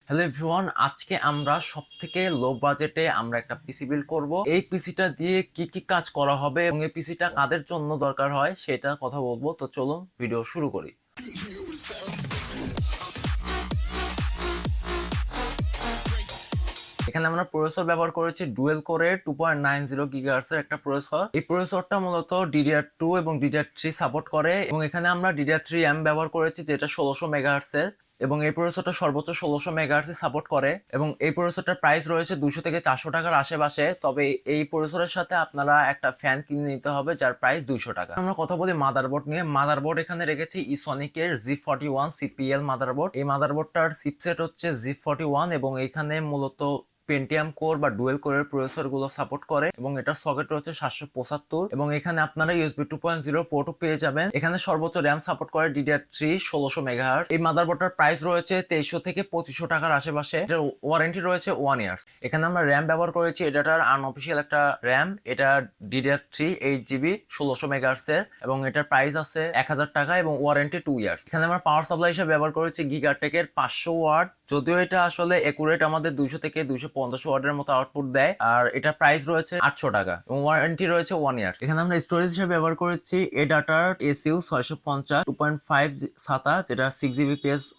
Hello everyone, আজকে আমরা সবথেকে লো বাজেটে আমরা একটা পিসি বিল্ড করব। এই পিসিটা দিয়ে কি কি কাজ করা হবে এবং এই পিসিটা কাদের জন্য দরকার হয় সেটা কথা বলবো। তো চলুন ভিডিও শুরু করি। এখানে আমরা প্রসেসর ব্যবহার করেছি ডুয়েল কোরের 2.90 গিগাহার্টজ এর একটা প্রসেসর। এই প্রসেসরটা মূলত DDR2 এবং DDR3 সাপোর্ট করে এবং এখানে আমরা DDR3 RAM ব্যবহার করেছি যেটা 1600 মেগাহার্টজ এর এবং এই প্রসেসরটা সর্বোচ্চ 1600 মেগাহার্টজ সাপোর্ট করে এবং এই প্রসেসরটার প্রাইস রয়েছে 200 থেকে 400 টাকার আশেপাশে। তবে এই প্রসেসরের সাথে আপনারা একটা ফ্যান কিনে নিতে হবে যার প্রাইস 200 টাকা। আমরা কথা বলি মাদারবোর্ড নিয়ে। মাদারবোর্ড এখানে রেখেছি ইসনিকের G41 CPL মাদারবোর্ড। এই মাদারবোর্ডটার চিপসেট হচ্ছে G41 এবং এখানে মূলত পেন্টিয়াম কোর বা ডুয়েল কোরের প্রসেসর গুলো সাপোর্ট করে এবং এটার সকেট রয়েছে 775 এবং এখানে আপনারা USB 2.0 পোর্টও পেয়ে যাবেন। এখানে সর্বোচ্চ র্যাম সাপোর্ট করে DDR3 1600 মেগাহার্টজ। এই মাদারবোর্ডটার প্রাইস রয়েছে 2300 থেকে 2500 টাকার আশেপাশে। এটার ওয়ারেন্টি রয়েছে 1 ইয়ার্স। এখানে আমরা র্যাম ব্যবহার করেছি, এটার আনঅফিসিয়াল একটা র্যাম, এটা DDR3 8GB 1600 মেগাহার্টজ এর এবং এটার প্রাইস আছে 1000 টাকা এবং ওয়ারেন্টি 2 ইয়ার্স। এখানে আমরা পাওয়ার সাপ্লাই হিসেবে ব্যবহার করেছি গিগাটেকের 500 ওয়াট, যদিও এটা আসলে একুরেট আমাদের 200 থেকে 250 ওয়াটের মতো আউটপুট দেয় আর এটা প্রাইস রয়েছে 800 টাকা এবং ওয়ারেন্টি রয়েছে 1 ইয়ার্স। এখানে আমরা স্টোরেজ হিসেবে ব্যবহার করেছি এডাটার ASU 650 2.5 SATA, যেটা 6GB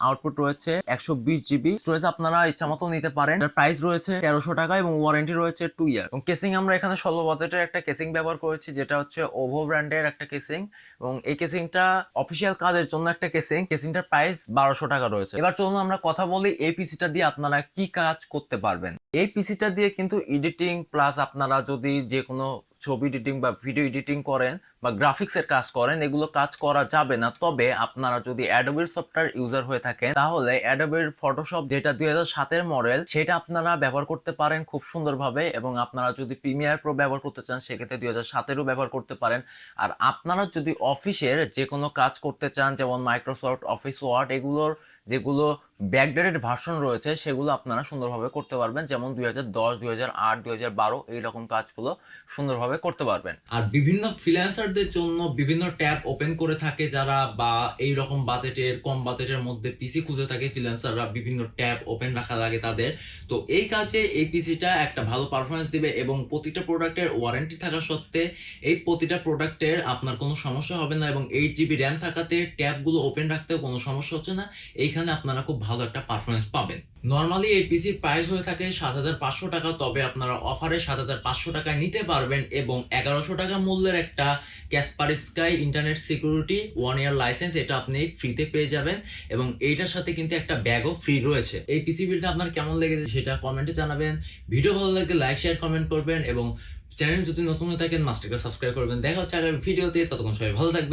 আউটপুট রয়েছে, 120GB স্টোরেজ আপনারা ইচ্ছা মতো নিতে পারেন। এটার প্রাইস রয়েছে 1300 টাকা এবং ওয়ারেন্টি রয়েছে 2 ইয়ার। এবং কেসিং আমরা এখানে স্বল্প বাজেটের একটা কেসিং ব্যবহার করেছি যেটা হচ্ছে ওভো ব্র্যান্ডের একটা কেসিং এবং এই কেসিংটা অফিসিয়াল কাজের জন্য একটা কেসিংটার প্রাইস 1200 টাকা রয়েছে। এবার চলুন আমরা কথা বলি এই পিসিটা দিয়ে আপনারা কি কাজ করতে পারবেন। এই পিসিটা দিয়ে কিন্তু এডিটিং প্লাস আপনারা যদি যে কোনো ছবি এডিটিং বা ভিডিও এডিটিং করেন বা গ্রাফিক্সের কাজ করেন, এগুলো কাজ করা যাবে না। তবে আপনারা যদি অ্যাডোবির সফটওয়্যার ইউজার হয়ে থাকেন তাহলে অ্যাডোবির ফটোশপ যেটা 2007 মডেল সেটা আপনারা ব্যবহার করতে পারেন খুব সুন্দরভাবে এবং আপনারা যদি প্রিমিয়ার প্রো ব্যবহার করতে চান সেক্ষেত্রে 2007 ব্যবহার করতে পারেন। আর আপনারা যদি অফিসের যে কোনো কাজ করতে চান যেমন মাইক্রোসফট অফিস ওয়ার্ড, এগুলোর যেগুলো ব্যাকডেটেড ভার্সন রয়েছে সেগুলো আপনারা সুন্দরভাবে করতে পারবেন, যেমন 2010 2008 2012 এইরকম কাজগুলো সুন্দরভাবে করতে পারবেন। আর বিভিন্ন ফ্রিল্যান্সারদের জন্য বিভিন্ন ট্যাব ওপেন করে থাকে যারা, বা এই রকম বাজেটের কম বাজেটের মধ্যে পিসি খুঁজে থাকে ফ্রিল্যান্সাররা, বিভিন্ন ট্যাব ওপেন রাখা লাগে তাদের। তো এই কাজে এই পিসিটা একটা ভালো পারফরমেন্স দিবে এবং প্রতিটা প্রোডাক্টের ওয়ারেন্টি থাকা সত্ত্বে এই প্রতিটা প্রোডাক্টের আপনার কোনো সমস্যা হবে না এবং 8GB র্যাম থাকাতে ট্যাবগুলো ওপেন রাখতেও কোনো সমস্যা হচ্ছে না। এইখানে আপনারা খুব ভালো একটা পারফরমেন্স পাবেন। নর্মালি এই পিসির প্রাইস হয়ে থাকে 7500 টাকা, তবে আপনারা অফারে 7500 টাকায় নিতে পারবেন এবং 1100 টাকা মূল্যের একটা ক্যাসপার স্কাই ইন্টারনেট সিকিউরিটি 1 ইয়ার লাইসেন্স এটা আপনি ফ্রিতে পেয়ে যাবেন এবং এইটার সাথে কিন্তু একটা ব্যাগও ফ্রি রয়েছে। এই পিসি বিলটা আপনার কেমন লেগেছে সেটা কমেন্টে জানাবেন। ভিডিও ভালো লাগলে লাইক শেয়ার কমেন্ট করবেন এবং চ্যানেল যদি নতুন হয়ে থাকেন মাস্টারকে সাবস্ক্রাইব করবেন। দেখা হচ্ছে আগামী ভিডিওতে, ততক্ষণ সবাই ভালো থাকবেন।